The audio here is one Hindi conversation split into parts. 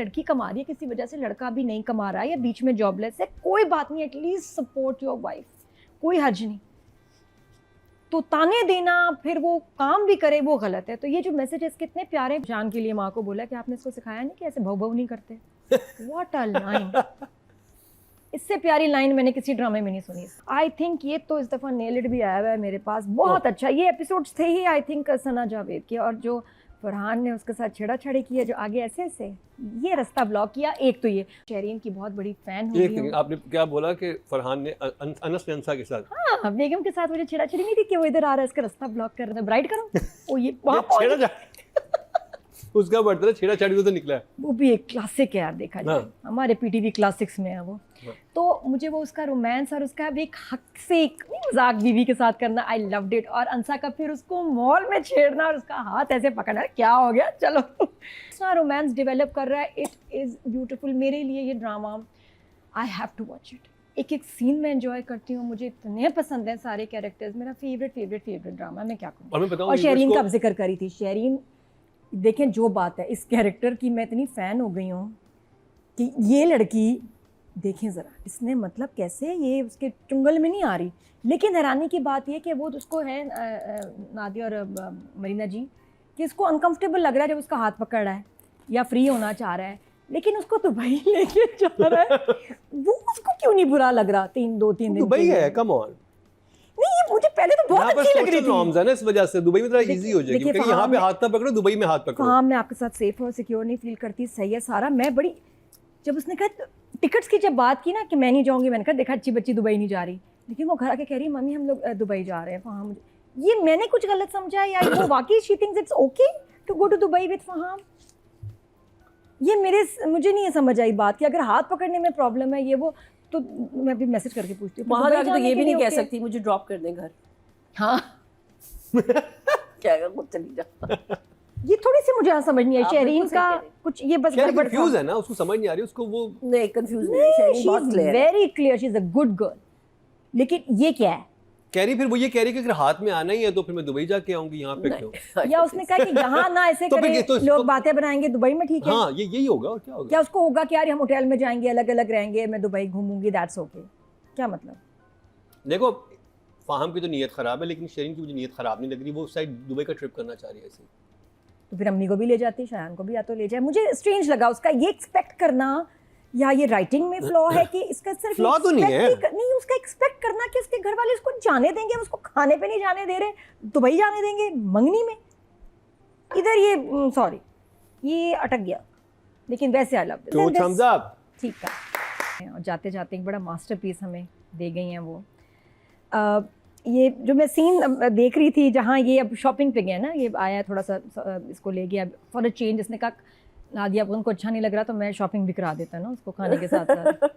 लड़की कमा रही है किसी वजह से, लड़का भी नहीं कमा रहा है या बीच में जॉबलेस है, कोई बात नहीं, एटलीस्ट सपोर्ट योर वाइफ, कोई हर्ज नहीं। तो ताने देना फिर वो काम भी करे वो गलत है। तो ये जो मैसेजेस कितने प्यारे, जान के लिए माँ को बोला कि आपने इसको सिखाया नहीं कि ऐसे भव भव नहीं करते। व्हाट अ लाइन, इससे प्यारी लाइन मैंने किसी ड्रामे में नहीं सुनी। आई थिंक ये तो इस दफ़ा नेल्ड भी आया हुआ है मेरे पास, बहुत अच्छा। ये एपिसोड्स थे ही आई थिंक सना जावेद के, और जो फरहान ने उसके साथ छेड़ा-छाड़ी की है, जो आगे ऐसे ये रास्ता ब्लॉक किया। एक तो ये शेरीन की बहुत बड़ी फैन हो गई हूं। आपने क्या बोला कि फरहान ने अनस अंसा के साथ, हाँ, बेगम के साथ मुझे छेड़ा-छाड़ी नहीं थी कि वो इधर आ रहा है, इसका रास्ता ब्लॉक कर रहा है, ब्राइड करो। ओ ये वहाँ उसका बर्तन छेड़ा-छाड़ी तो निकला है। वो भी एक क्लासिक है यार, देखा जाए हमारे पीटीवी क्लासिक्स में है वो। तो मुझे वो उसका रोमांस और उसका भी एक हक से एक मजाक बीवी के साथ करना, आई लव्ड इट। और अंसा का फिर उसको मॉल में छेड़ना और उसका हाथ ऐसे पकड़ना, क्या हो गया चलो। इतना रोमांस डेवलप कर रहा है, इट इज़ ब्यूटीफुल। मेरे लिए ये drama I have to watch it. एक एक सीन में एंजॉय करती हूँ, मुझे इतने पसंद हैं सारे कैरेक्टर्स। मेरा फेवरेट ड्रामा, मैं क्या कहूँ। और शेरीन का जिक्र करी थी, शेरीन देखें जो बात है इस कैरेक्टर की, मैं इतनी फ़ैन हो गई हूँ कि ये लड़की देखें ज़रा, इसने मतलब कैसे ये उसके चुंगल में नहीं आ रही। लेकिन हैरानी की बात ये कि वो उसको है नादिया और मरीना जी, कि इसको अनकंफर्टेबल लग रहा है जब उसका हाथ पकड़ रहा है या फ्री होना चाह रहा है, लेकिन उसको दुबई लेके जा रहा है। वो उसको क्यों नहीं बुरा लग रहा? 2-3 दिन दुबई है, कम ऑन। नहीं, ये मुझे पहले तो बहुत अच्छी लग रही थी। नॉर्म्स है ना, इस वजह से दुबई में थोड़ा इजी हो जाएगी, क्योंकि यहाँ पे हाथ ना पकड़ो, दुबई में हाथ पकड़ो। हाँ, मैं आपके साथ सेफ और सिक्योर नहीं फील करती। सही है सारा। मैं बड़ी, जब उसने कहा टिकट्स की जब बात की ना कि मैं नहीं जाऊँगी, मैंने कहा देखा अच्छी बच्ची दुबई नहीं जा रही, लेकिन वो घर आके कह रही मम्मी हम लोग दुबई जा रहे हैं। फ़हाम, मुझे ये मैंने कुछ गलत समझा या वो वाकई she thinks it's okay to go to Dubai with Faham? ये मुझे नहीं समझ आई बात कि अगर हाथ पकड़ने में प्रॉब्लम है ये वो, तो मैं भी मैसेज करके पूछती हूँ वहाँ जाके तो ये भी नहीं कह सकती मुझे ड्रॉप कर दें घर। हाँ क्या खुद चली जा। ये थोड़ी सी मुझे समझ नहीं आई शेरीन का कुछ, ये बस गड़बड़ कंफ्यूज है ना, उसको समझ नहीं आ रही, उसको वो नहीं कंफ्यूज नहीं, शेरीन बहुत क्लियर है, very clear, she is a good girl. लेकिन ये क्या है कह रही, फिर वो ये कह रही कि अगर हाथ में आना ही है तो फिर मैं दुबई जाके आऊंगी, यहाँ पे क्यों? या उसने कहा कि यहाँ ना ऐसे तो करें, तो लोग बातें बनाएंगे, दुबई में ठीक है। हाँ, ये यही होगा और क्या होगा? क्या उसको होगा कि यार हम होटल में जाएंगे, अलग अलग रहेंगे, मैं दुबई घूमूंगी, दैट्स ओके? क्या मतलब? देखो फ़ाहम की तो नीयत ख़राब है, लेकिन शेरीन की मुझे नीयत ख़राब नहीं लग रही। वो शायद दुबई का ट्रिप करना चाह रही है ऐसे। तो फिर अम्मी को भी ले जाती, शायान को भी या तो ले जाए। मुझे स्ट्रेंज लगा उसका ये एक्सपेक्ट करना, या ये राइटिंग में फ्लॉ है कि इसका सिर्फ फ्लॉ तो नहीं है, नहीं उसका एक्सपेक्ट करना कि उसके घर वाले उसको जाने देंगे, उसको खाने पे नहीं जाने दे रहे, दुबई जाने देंगे मंगनी में। इधर ये सॉरी ये अटक गया, लेकिन वैसे I love this, thumbs up, ठीक है। और जाते जाते एक बड़ा मास्टरपीस हमें दे गई हैं वो। ये जो मैं सीन देख रही थी जहाँ ये अब शॉपिंग पे गया ना, ये आया थोड़ा सा इसको ले गया फॉर अ चेंज। इसने कहा नादिया उनको अच्छा नहीं लग रहा तो मैं शॉपिंग भी करा देता ना उसको खाने के साथ साथ।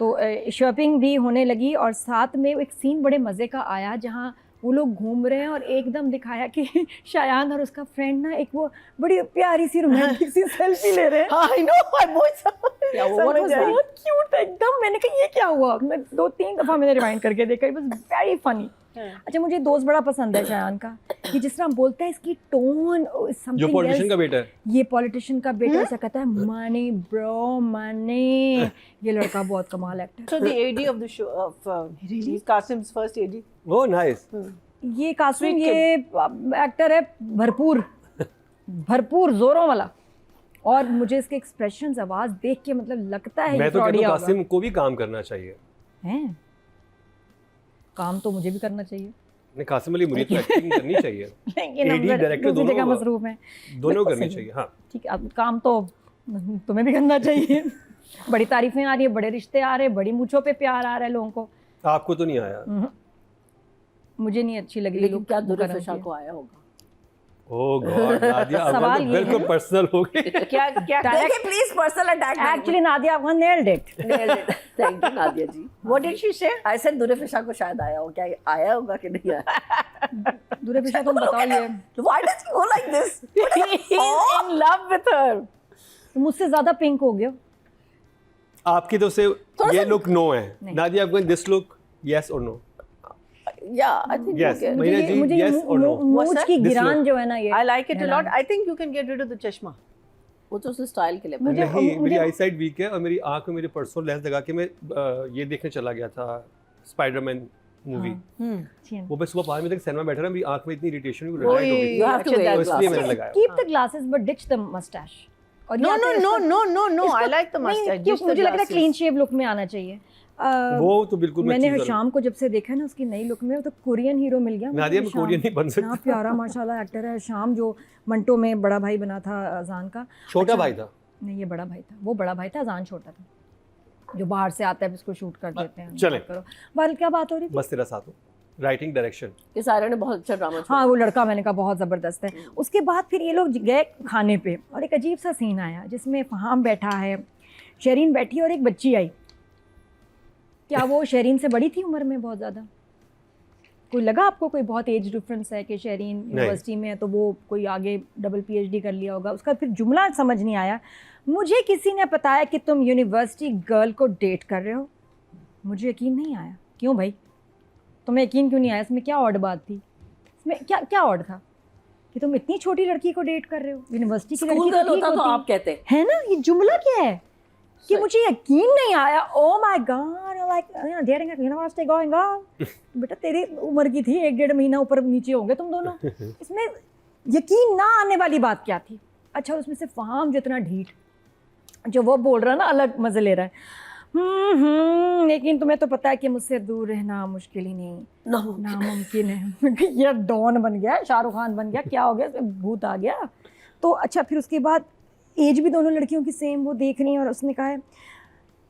तो शॉपिंग भी होने लगी, और साथ में एक सीन बड़े मज़े का आया जहाँ वो लोग घूम रहे हैं और एकदम दिखाया कि शायान और उसका फ्रेंड ना एक वो बड़ी प्यारी सी रोमांटिक सी सेल्फी ले रहे हैं। आई नो, आई बहुत क्यूट एकदम। मैंने कहा ये क्या हुआ? मैं 2-3 दफ़ा मैंने रिवाइंड करके देखा, इट वाज वेरी फनी। अच्छा, मुझे दोस्त बड़ा पसंद है शायान का, कि जिस तरह बोलता है, इसकी टोन समथिंग। जो पॉलिटिशियन का बेटा है, ये पॉलिटिशियन का बेटा ऐसा कहता है मनी ब्रो मनी। ये लड़का बहुत कमाल एक्टर है। So the AD of the show of really Qasim's first AD. Oh nice. ये कासिम ये एक्टर है भरपूर जोरों वाला, और मुझे इसके एक्सप्रेशंस, आवाज देख के मतलब लगता है मैं तो कहता हूं कासिम को भी काम करना चाहिए। हैं? काम तो मुझे भी करना चाहिए। नहीं, कासिम अली मुरीद को एक्टिंग करनी चाहिए, लेकिन एडी डायरेक्टर दूसरी जगह मसरूफ हैं, दोनों करनी चाहिए। हाँ ठीक है, अब काम तो तुम्हें भी करना चाहिए। बड़ी तारीफें आ रही है, बड़े रिश्ते आ रहे हैं, बड़ी मूंछों पे प्यार आ रहा है लोगों को। आपको तो नहीं आया? मुझे नहीं अच्छी लगी। लेकिन क्या दुर्फिशा को आया होगा? ओह गॉड, नादिया अफगान तो बिल्कुल पर्सनल हो गई। क्या देखिए please personal attack. Actually Nadia Afgan nailed it. Thank you Nadia ji. What did she say? I said दुर्फिशा को शायद आया हो, क्या आया होगा कि नहीं आया? दुर्फिशा तुम बताओ ये why does he go like this? He is in love with her. मुझसे ज्यादा पिंक हो गया आपकी तो से ये लुक नो है, Nadia Afghan this look yes और no? Yeah, I think yes. you can. मुझे yes or no? मूंछ की गिरान जो है ना, ये I like it a lot. I think you can get rid of the chashma. वो तो उसने स्टाइल के लिए मुझे- पहना। नहीं, मेरी मुझे- आई साइट वीक है और मेरी आंख में मेरे परसों लेंस लगा के मैं ये देखने चला गया था स्पाइडरमैन मूवी। अच्छी है। वो मैं सुबह 5 बजे तक सिनेमा बैठा रहा, मेरी आंख में इतनी इरिटेशन हुई, ओए, रेड हो गई। You have to अच्छा, wear तो इसलिए मैंने glasses. लगाया। Keep the glasses but ditch the mustache. और No, या no, फिर no, इसको- no, no, no. I इसको- like the नहीं, mustache. क्यों Ditch the मुझे लग रहा है glasses. क्लीन शेव लुक में आना चाहिए। वो तो बिल्कुल मैं मैंने चीज़ शाम को जब से देखा ना उसकी नई लुक में, वो तो कोरियन हीरो मिल गया। नादिया, मैं शाम। कोरियन नहीं बन सकता। हाँ, प्यारा माशाल्लाह एक्टर है शाम, जो मंटो में बड़ा भाई बना था अजान का। छोटा अच्छा, भाई था। नहीं, ये बड़ा भाई था, वो बड़ा भाई था, अजान छोटा था, जो बाहर से आता है उसको शूट कर देते हैं। चलें। करो बाल, क्या बात हो रही थी? बस तेरा साथ हो, राइटिंग डायरेक्शन। ये सारे ने बहुत अच्छा ड्रामा हाँ, वो लड़का मैंने कहा बहुत ज़बरदस्त है। उसके बाद फिर ये लोग गए खाने पे और एक अजीब सा सीन आया जिसमें फ़हाम बैठा है, शरीन बैठी और एक बच्ची आई। क्या वो शरीन से बड़ी थी उम्र में बहुत ज़्यादा? कोई लगा आपको कोई बहुत एज डिफरेंस है कि शरीन यूनिवर्सिटी में है तो वो कोई आगे डबल PhD कर लिया होगा? उसका फिर जुमला समझ नहीं आया। मुझे किसी ने बताया कि तुम यूनिवर्सिटी गर्ल को डेट कर रहे हो। मुझे यकीन नहीं आया। क्यों भाई, तुम्हें यकीन क्यों नहीं आया? इसमें क्या ऑड बात थी? इसमें क्या क्या ऑड था कि तुम इतनी छोटी लड़की को डेट कर रहे हो? यूनिवर्सिटी की लड़की स्कूल तो गर्ल ठीक होता तो होती आप कहते है ना। ये जुमला क्या है कि सही। मुझे यकीन नहीं आया। Oh my God, like dating at university going on. बेटा तेरी उम्र की थी, 1-1.5 महीना ऊपर नीचे होंगे तुम दोनों। इसमें यकीन ना आने वाली बात क्या थी? अच्छा, उसमें से फ़हाम जितना ढीठ, जो वो बोल रहा है ना, अलग मजे ले रहा है। लेकिन तुम्हें तो पता है कि मुझसे दूर रहना मुश्किल ही नहीं, नामुमकिन है। ये डॉन बन गया, शाहरुख खान बन गया, क्या हो गया, इसमें भूत आ गया। तो अच्छा, फिर उसके बाद एज भी दोनों लड़कियों की सेम वो देख रही हैं और उसने कहा है,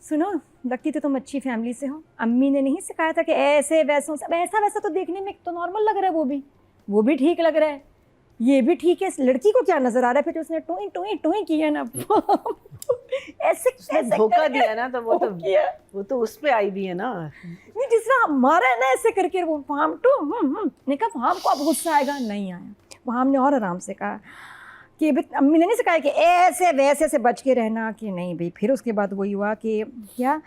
सुनो लगती तो तुम अच्छी फैमिली से हो, अम्मी ने नहीं सिखाया था कि ऐसे वैसों से, ऐसा वैसा तो देखने में तो नॉर्मल लग रहा है, वो भी ठीक लग रहा है, ये भी ठीक है। इस लड़की को क्या नजर आ रहा है? फिर उसने टोई टोई टोई किया ना। ऐसे उसने ऐसे धोखा करके दिया ना, तो वो तो उस पे आई भी है ना। नहीं, जिस तरह मारा है ना ऐसे करके, वो फ़हाम टू ने कहा फ़हाम को अब गुस्सा आएगा, नहीं आया। फ़हाम ने और आराम से कहा कि अम्मी ने नहीं सिखाया कि ऐसे वैसे से बच के रहना, कि नहीं भाई। फिर उसके बाद वही हुआ कि क्या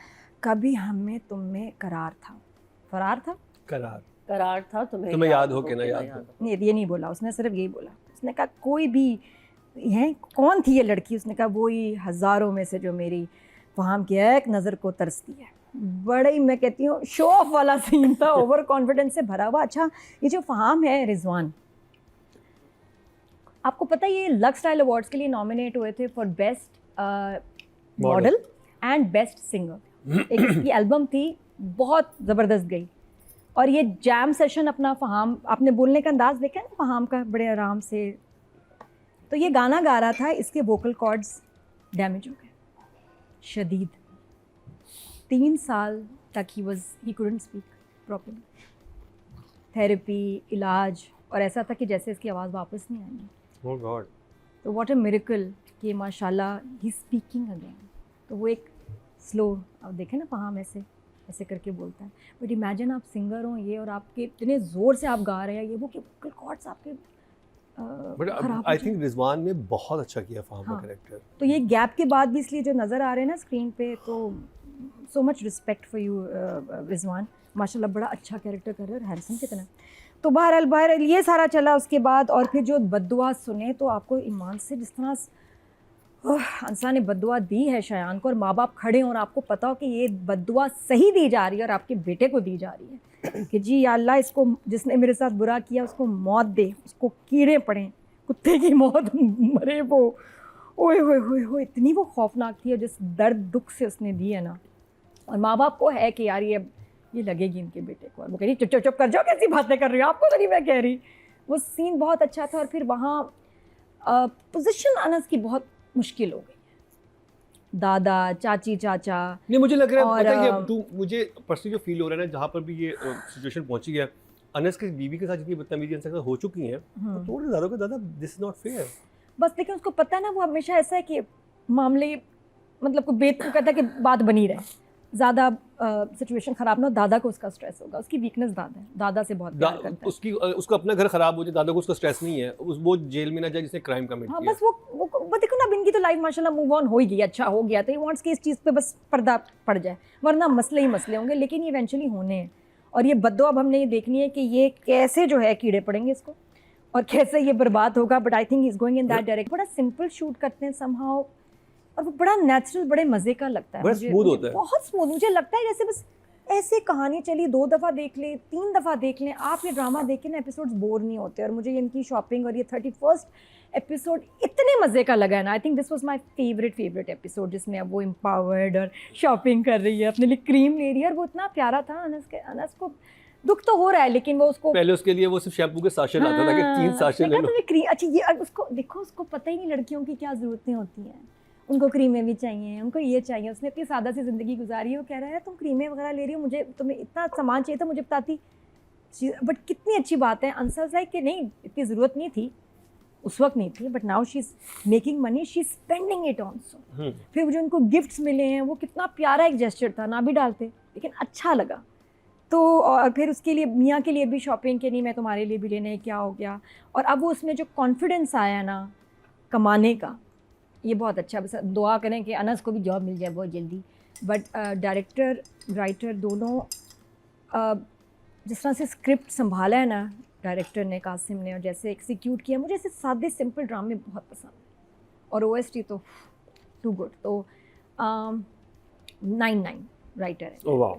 कभी हमें तुम में करार था, फरार था, करार था, तुम्हें याद हो कि ना याद हो। नहीं ये नहीं बोला उसने, सिर्फ यही बोला। उसने कहा कोई भी है, कौन थी ये लड़की? उसने कहा वही हज़ारों में से जो मेरी फ़हाम की एक नज़र को तरसती है। बड़ा ही, मैं कहती हूँ, शो ऑफ वाला सीन था, ओवर कॉन्फिडेंस से भरा हुआ। अच्छा, ये जो फ़हाम है, रिजवान, आपको पता है ये लक्स स्टाइल अवार्ड्स के लिए नॉमिनेट हुए थे for best model and best singer. एक इसकी एल्बम थी, बहुत ज़बरदस्त गई। और ये जैम सेशन अपना फ़हाम, आपने बोलने का अंदाज़ देखा ना फ़हाम का, बड़े आराम से। तो ये गाना गा रहा था, इसके वोकल कॉर्ड्स डैमेज हो गए शदीद। 3 साल तक he couldn't speak properly. Therapy, इलाज, और ऐसा था कि जैसे इसकी आवाज़ वापस नहीं आएगी। Oh God. तो व्हाट अ मिरेकल कि माशाल्लाह ही स्पीकिंग अगेन। तो वो एक स्लो, आप देखें ना फ़हाम ऐसे ऐसे करके बोलता है। बट इमेजिन आप सिंगर हो ये, और आपके इतने ज़ोर से आप गा रहे हैं, ये वो कि वोकल कॉर्ड्स आपके बट आई थिंक रिजवान ने बहुत अच्छा किया फ़हाम का हाँ। कैरेक्टर। तो ये गैप के बाद भी इसलिए जो नज़र आ रहे हैं ना स्क्रीन पे, तो so much respect for you Rizwan, माशाल्लाह बड़ा अच्छा कैरेक्टर कर रहे हो, हैंडसम कितना। तो बहरहाल ये सारा चला। उसके बाद और फिर जो बद्दुआ सुने, तो आपको ईमान से, जिस तरह अंसा ने बद्दुआ दी है शयान को, और माँ बाप खड़े हों और आपको पता हो कि ये बद्दुआ सही दी जा रही है और आपके बेटे को दी जा रही है कि जी या अल्लाह, इसको जिसने मेरे साथ बुरा किया उसको मौत दे, उसको कीड़े पड़ें, कुत्ते की मौत मरे वो। ओए होए होए होए, इतनी वो खौफनाक थी, और जिस दर्द दुख से उसने दी है ना। और माँ बाप को है कि यार ये लगेगी इनके बेटे को, और वो कह रही चुप चुप चुप कर जाओ, कैसी बातें कर रही हो, आपको तो नहीं मैं कह रही। वो सीन बहुत अच्छा था। और फिर वहाँ पोजीशन अनस की बहुत मुश्किल हो गई है, दादा चाची चाचा। नहीं, मुझे लग रहा है, और, पता है कि मुझे पर्सनली जो फील हो रहा है ना, जहाँ पर भी ये सिचुएशन पहुंची है, अनस की बीवी के साथ जितनी बदतमीजी अनस के साथ हो चुकी है, तो थोड़े ज़्यादा दिस इज नॉट फेयर। बस लेकिन उसको पता है ना, वो हमेशा ऐसा है कि मामले, मतलब को बेत को कहता है कि बात बनी रहे, ज़्यादा सिचुएशन ख़राब ना हो। दादा को उसका स्ट्रेस होगा, उसकी वीकनेस दादा है, दादा से बहुत प्यार करता है। उसका अपना घर खराब हो जाए, दादा को उसका स्ट्रेस नहीं है, वो जेल में ना जाए जिसने क्राइम कमिट हाँ, किया। बस वो देखो ना, अब इनकी तो लाइफ माशाल्लाह मूव ऑन हो ही गई, अच्छा हो गया। तो ये वांट्स कि इस चीज़ पे बस पर्दा पड़ जाए, वरना मसले ही मसले होंगे, लेकिन ये इवेंचुअली होने हैं। और ये बद्दुआ अब हमने ये देखनी है कि ये कैसे जो है कीड़े पड़ेंगे इसको। और कैसे ये बर्बाद होगा, but I think he is going in that direction. बड़ा सिंपल शूट करते हैं समहाउ, और वो बड़ा नेचुरल, बड़े मजे का लगता है बड़ा मुझे, smooth मुझे होता है। बहुत स्मूथ। मुझे लगता है जैसे बस ऐसे कहानी चली, 2 दफ़ा देख लें, 3 दफ़ा देख लें, आप ये ड्रामा देख के ना एपिसोड्स बोर नहीं होते। और मुझे इनकी शॉपिंग और ये 31st एपिसोड इतने मज़े का लगा है ना। I think this was my favourite episode, जिसमें अब वो एम्पावर्ड और शॉपिंग कर रही है, अपने लिए क्रीम ले रही है, और वो इतना प्यारा था। अनस को दुख तो हो रहा है, लेकिन वो उसको पहले उसके लिए वो सिर्फ शैम्पू के साशे लाता था कि 3 साशे ले लो। तुम्हें क्रीम, अच्छा ये अब उसको देखो, उसको पता ही नहीं लड़कियों की क्या ज़रूरतें होती हैं। उनको क्रीमें भी चाहिए, उनको ये चाहिए। उसने इतनी सादा सी ज़िंदगी गुजारी है, वो कह रहा है तुम क्रीमें वगैरह ले रही हो, मुझे तुम्हें इतना सामान चाहिए था, मुझे बताती। बट कितनी अच्छी बात है, आंसर लाइक कि नहीं, इतनी ज़रूरत नहीं थी उस वक्त, नहीं थी, but now she is making money, she is spending it also. फिर वो जो उनको गिफ्ट्स मिले हैं, वो कितना प्यारा एक जेस्चर था, ना भी डालते लेकिन अच्छा लगा। तो और फिर उसके लिए मियाँ के लिए भी शॉपिंग के, नहीं मैं तुम्हारे लिए भी लेने, क्या हो गया। और अब वो उसमें जो कॉन्फिडेंस आया ना कमाने का, ये बहुत अच्छा। बस दुआ करें कि अनस को भी जॉब मिल जाए बहुत जल्दी। बट डायरेक्टर राइटर दोनों जिस तरह से स्क्रिप्ट संभाला है ना डायरेक्टर ने, कासिम ने, और जैसे एक्सिक्यूट किया, मुझे ऐसे सादे सिंपल ड्रामे बहुत पसंद है। और OST तो टू गुड। तो 9 राइटर है। ओह वाह।